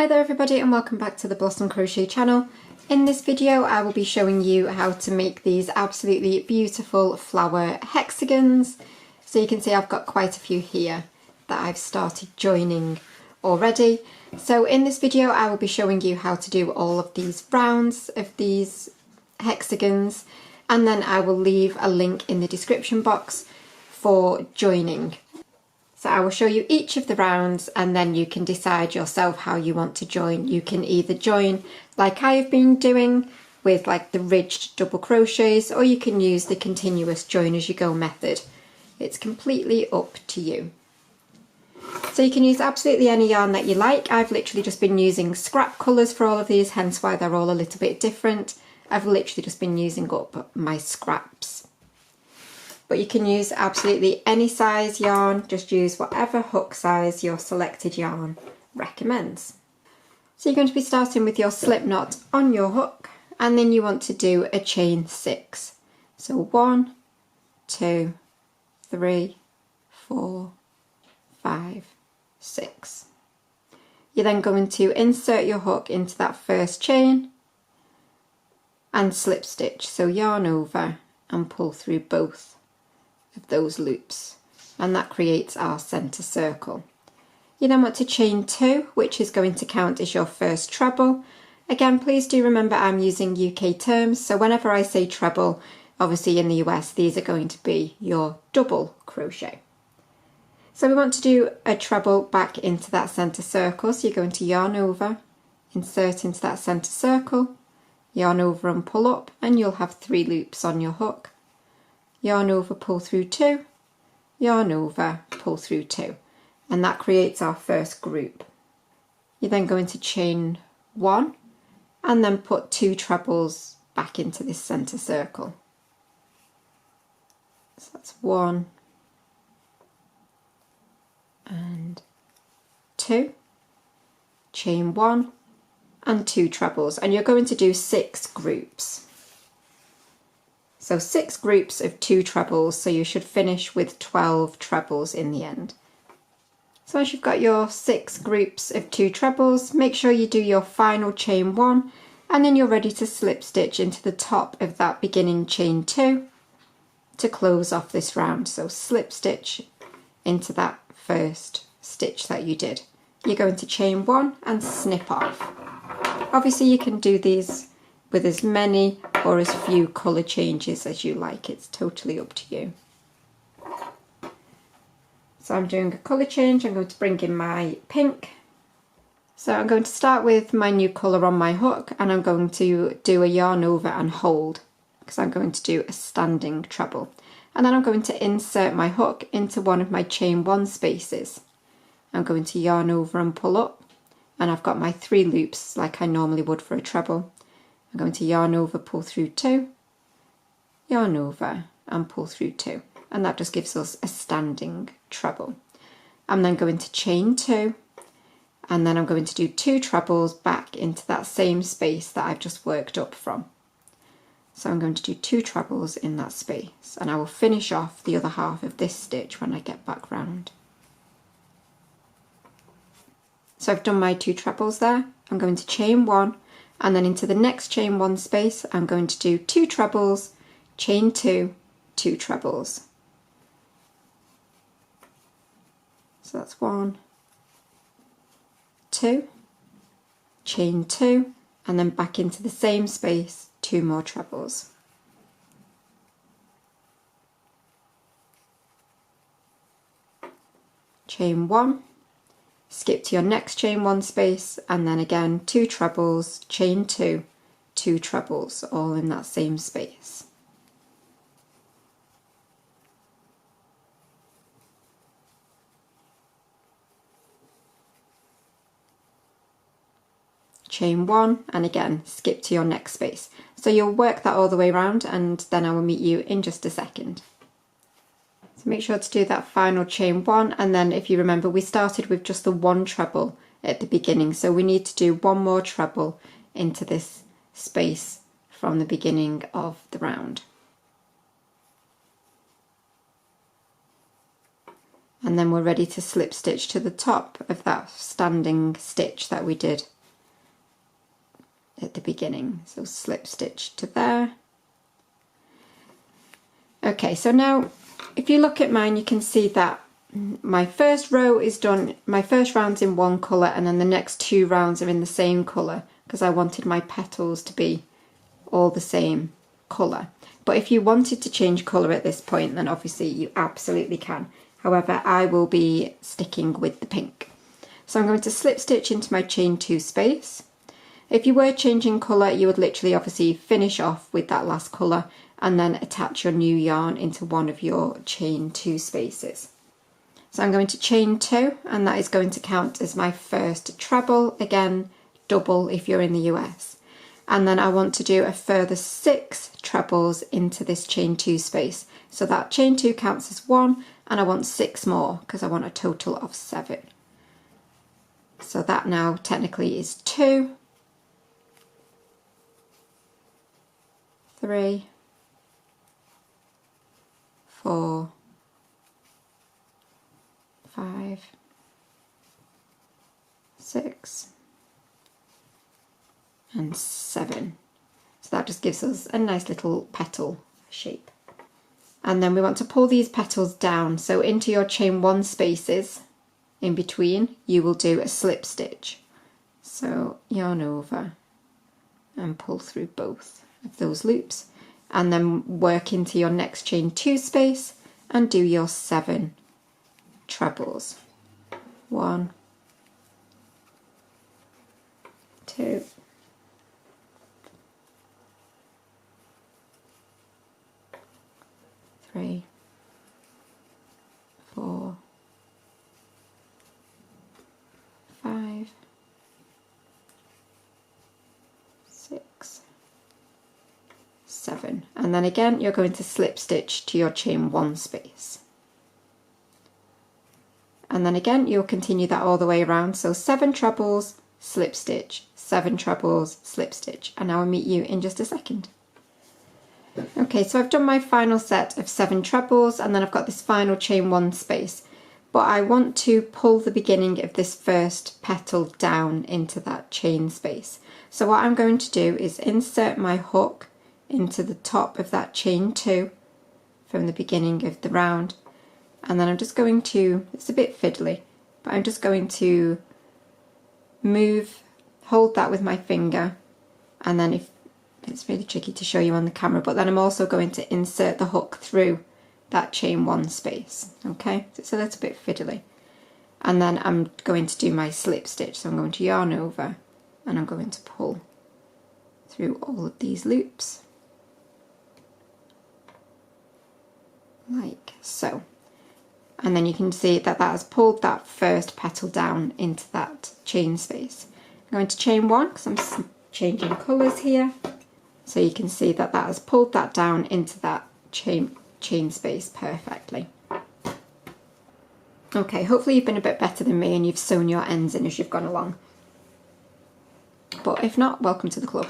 Hi there everybody and welcome back to the Blossom Crochet channel. In this video I will be showing you how to make these absolutely beautiful flower hexagons. So you can see I've got quite a few here that I've started joining already. So in this video I will be showing you how to do all of these rounds of these hexagons, and then I will leave a link in the description box for joining. So I will show you each of the rounds and then you can decide yourself how you want to join. You can either join like I've been doing with like the ridged double crochets, or you can use the continuous join as you go method. It's completely up to you. So you can use absolutely any yarn that you like. I've literally just been using scrap colours for all of these, hence why they're all a little bit different. I've literally just been using up my scraps. But you can use absolutely any size yarn, just use whatever hook size your selected yarn recommends. So you're going to be starting with your slip knot on your hook, and then you want to do a chain 6. So 1, 2, 3, 4, 5, 6. You're then going to insert your hook into that first chain and slip stitch, so yarn over and pull through both of those loops, and that creates our center circle. You then want to chain 2, which is going to count as your first treble. Again, please do remember I'm using UK terms, so whenever I say treble, obviously in the US these are going to be your double crochet. So we want to do a treble back into that center circle, so you're going to yarn over, insert into that center circle, yarn over and pull up, and you'll have 3 loops on your hook. Yarn over, pull through 2, yarn over, pull through 2, and that creates our first group. You're then going to chain 1 and then put 2 trebles back into this center circle. So that's 1 and 2, chain 1 and 2 trebles, and you're going to do 6 groups. So 6 groups of 2 trebles, so you should finish with 12 trebles in the end. So once you've got your 6 groups of 2 trebles, make sure you do your final chain 1, and then you're ready to slip stitch into the top of that beginning chain 2 to close off this round. So slip stitch into that first stitch that you did. You're going to chain 1 and snip off. Obviously you can do these with as many or as few colour changes as you like, it's totally up to you. So I'm doing a colour change, I'm going to bring in my pink. So I'm going to start with my new colour on my hook, and I'm going to do a yarn over and hold, because I'm going to do a standing treble. And then I'm going to insert my hook into one of my chain 1 spaces. I'm going to yarn over and pull up, and I've got my 3 loops like I normally would for a treble. I'm going to yarn over, pull through 2, yarn over and pull through 2, and that just gives us a standing treble. I'm then going to chain 2, and then I'm going to do 2 trebles back into that same space that I've just worked up from. So I'm going to do 2 trebles in that space, and I will finish off the other half of this stitch when I get back round. So I've done my 2 trebles there. I'm going to chain 1, and then into the next chain 1 space I'm going to do 2 trebles, chain 2, 2 trebles. So that's 1, 2, chain 2, and then back into the same space, 2 more trebles. Chain 1, skip to your next chain 1 space, and then again 2 trebles, chain 2, 2 trebles, all in that same space. Chain 1, and again skip to your next space. So you'll work that all the way around, and then I will meet you in just a second. So make sure to do that final chain 1, and then if you remember we started with just the 1 treble at the beginning, so we need to do 1 more treble into this space from the beginning of the round. And then we're ready to slip stitch to the top of that standing stitch that we did at the beginning. So slip stitch to there. Okay, so now if you look at mine, you can see that my first row is done, my first round's in one colour, and then the next 2 rounds are in the same colour because I wanted my petals to be all the same colour. But if you wanted to change colour at this point, then obviously you absolutely can. However, I will be sticking with the pink. So I'm going to slip stitch into my chain 2 space. If you were changing colour, you would literally obviously finish off with that last colour and then attach your new yarn into one of your chain 2 spaces. So I'm going to chain 2, and that is going to count as my first treble, again double if you're in the US. And then I want to do a further 6 trebles into this chain 2 space. So that chain 2 counts as 1, and I want 6 more because I want a total of 7. So that now technically is 2, 3, 4, 5, 6, and 7. So that just gives us a nice little petal shape. And then we want to pull these petals down. So into your chain 1 spaces in between, you will do a slip stitch. So yarn over and pull through both of those loops, and then work into your next chain 2 space and do your 7 trebles. 1, 2, 3, 4, 5, 6, 7, and then again you're going to slip stitch to your chain 1 space, and then again you'll continue that all the way around. So 7 trebles, slip stitch, 7 trebles, slip stitch, and I will meet you in just a second. Okay, so I've done my final set of 7 trebles, and then I've got this final chain 1 space, but I want to pull the beginning of this first petal down into that chain space. So what I'm going to do is insert my hook into the top of that chain 2 from the beginning of the round, and then I'm just going to, it's a bit fiddly, but I'm just going to hold that with my finger, and then if it's really tricky to show you on the camera, but then I'm also going to insert the hook through that chain 1 space. Okay, so it's a little bit fiddly, and then I'm going to do my slip stitch. So I'm going to yarn over and I'm going to pull through all of these loops like so, and then you can see that that has pulled that first petal down into that chain space. I'm going to chain 1 because I'm changing colours here. So you can see that that has pulled that down into that chain space perfectly. Okay, hopefully you've been a bit better than me and you've sewn your ends in as you've gone along. But if not, welcome to the club.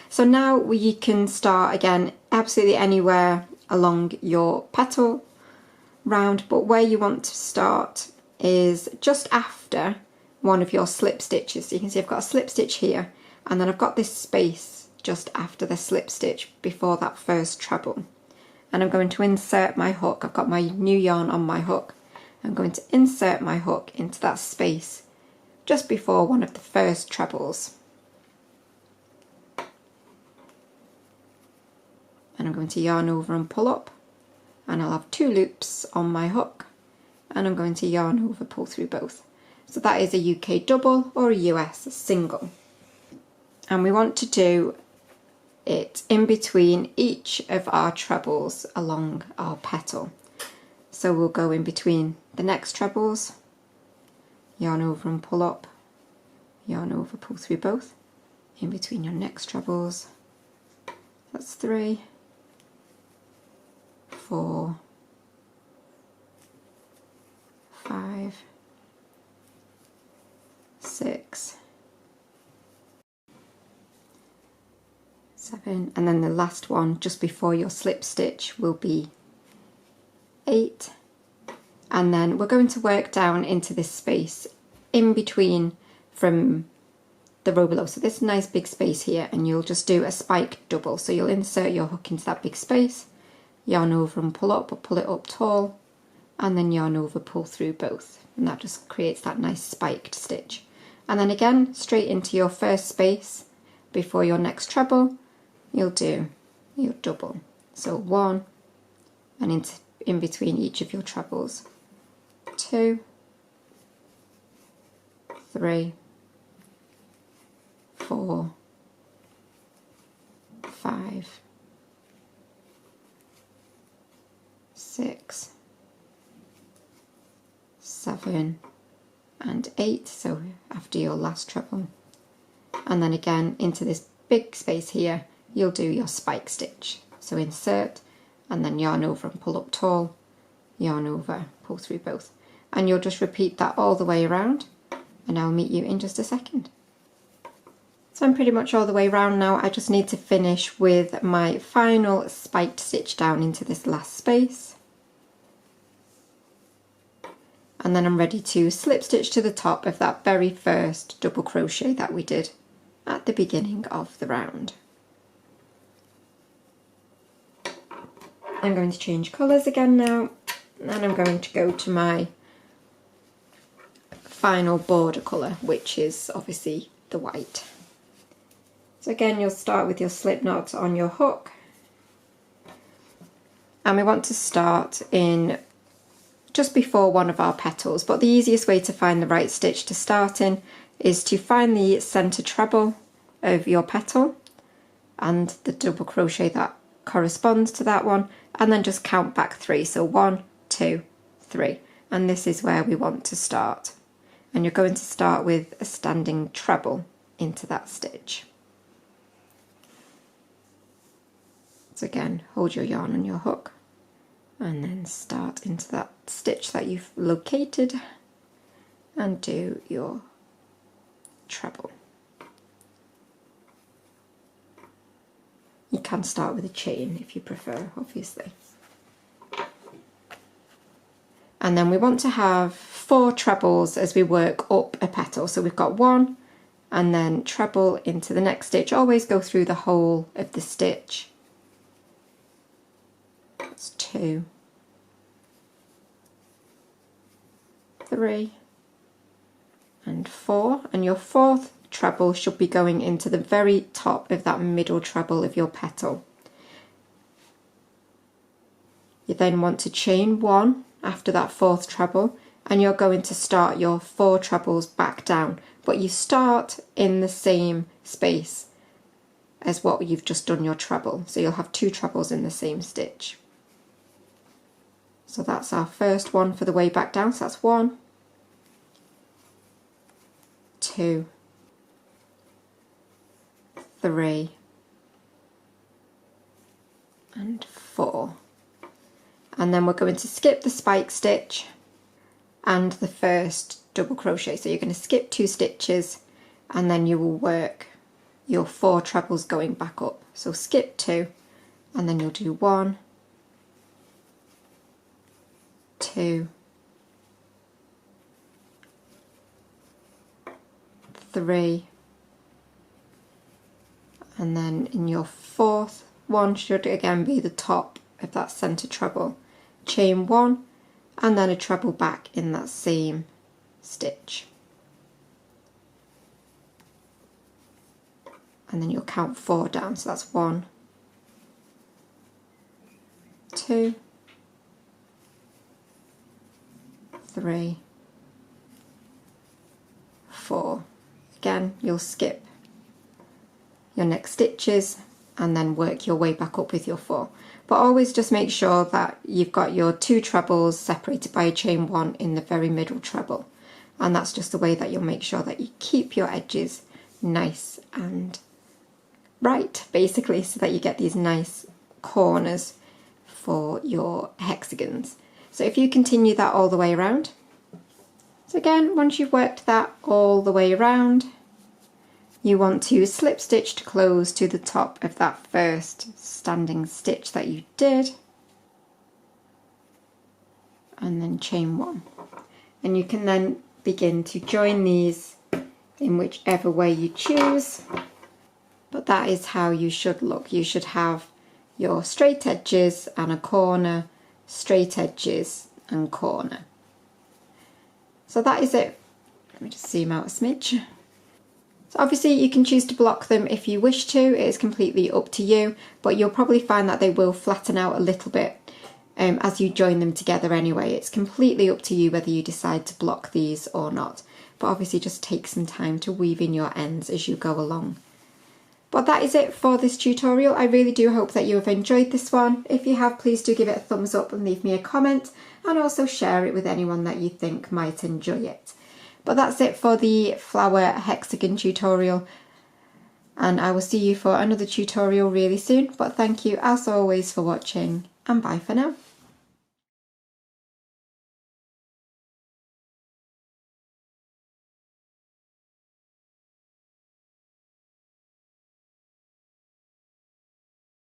So now we can start again absolutely anywhere along your petal round, but where you want to start is just after one of your slip stitches. So you can see I've got a slip stitch here, and then I've got this space just after the slip stitch before that first treble, and I'm going to insert my hook. I've got my new yarn on my hook. I'm going to insert my hook into that space just before one of the first trebles, and I'm going to yarn over and pull up, and I'll have 2 loops on my hook, and I'm going to yarn over, pull through both. So that is a UK double or a US single, and we want to do it in between each of our trebles along our petal. So we'll go in between the next trebles, yarn over and pull up, yarn over, pull through both, in between your next trebles. That's 3, 4, 5, 6, 7, and then the last one just before your slip stitch will be 8, and then we're going to work down into this space in between from the row below. So this nice big space here, and you'll just do a spike double. So you'll insert your hook into that big space, yarn over and pull up, or pull it up tall, and then yarn over, pull through both, and that just creates that nice spiked stitch. And then again, straight into your first space before your next treble, you'll do your double. So 1, and in between each of your trebles, 2, 3, 4, 5, 6, 7, and 8, so after your last treble. And then again into this big space here, you'll do your spike stitch. So insert, and then yarn over and pull up tall, yarn over, pull through both. And you'll just repeat that all the way around, and I'll meet you in just a second. So I'm pretty much all the way around now. I just need to finish with my final spiked stitch down into this last space. And then I'm ready to slip stitch to the top of that very first double crochet that we did at the beginning of the round. I'm going to change colours again now, and I'm going to go to my final border colour, which is obviously the white. So again, you'll start with your slip knot on your hook, and we want to start in just before one of our petals, but the easiest way to find the right stitch to start in is to find the centre treble of your petal and the double crochet that corresponds to that one, and then just count back 3. So 1, 2, 3, and this is where we want to start. And you're going to start with a standing treble into that stitch. So again, hold your yarn on your hook and then start into that stitch that you've located and do your treble. You can start with a chain if you prefer, obviously. And then we want to have 4 trebles as we work up a petal. So we've got 1 and then treble into the next stitch. Always go through the whole of the stitch. That's 2, 3, and 4. And your 4th treble should be going into the very top of that middle treble of your petal. You then want to chain 1 after that 4th treble, and you're going to start your 4 trebles back down, but you start in the same space as what you've just done your treble, so you'll have 2 trebles in the same stitch. So that's our first one for the way back down. So that's 1, 2, 3, and 4. And then we're going to skip the spike stitch and the first double crochet. So you're going to skip 2 stitches and then you will work your 4 trebles going back up. So skip 2 and then you'll do 1, 2, 3, and then in your 4th one should again be the top of that centre treble. Chain 1 and then a treble back in that same stitch. And then you'll count 4 down, so that's 1, 2, 3, 4. Again, you'll skip your next stitches and then work your way back up with your 4. But always just make sure that you've got your 2 trebles separated by a chain 1 in the very middle treble. And that's just the way that you'll make sure that you keep your edges nice and right, basically, so that you get these nice corners for your hexagons. So if you continue that all the way around, so again, once you've worked that all the way around, you want to slip stitch to close to the top of that first standing stitch that you did, and then chain 1. And you can then begin to join these in whichever way you choose. But that is how you should look. You should have your straight edges and a corner, straight edges and corner. So that is it. Let me just zoom out a smidge. So obviously you can choose to block them if you wish to, it is completely up to you, but you'll probably find that they will flatten out a little bit as you join them together anyway. It's completely up to you whether you decide to block these or not, but obviously just take some time to weave in your ends as you go along. But that is it for this tutorial. I really do hope that you have enjoyed this one. If you have, please do give it a thumbs up and leave me a comment, and also share it with anyone that you think might enjoy it. But that's it for the flower hexagon tutorial, and I will see you for another tutorial really soon. But thank you as always for watching, and bye for now.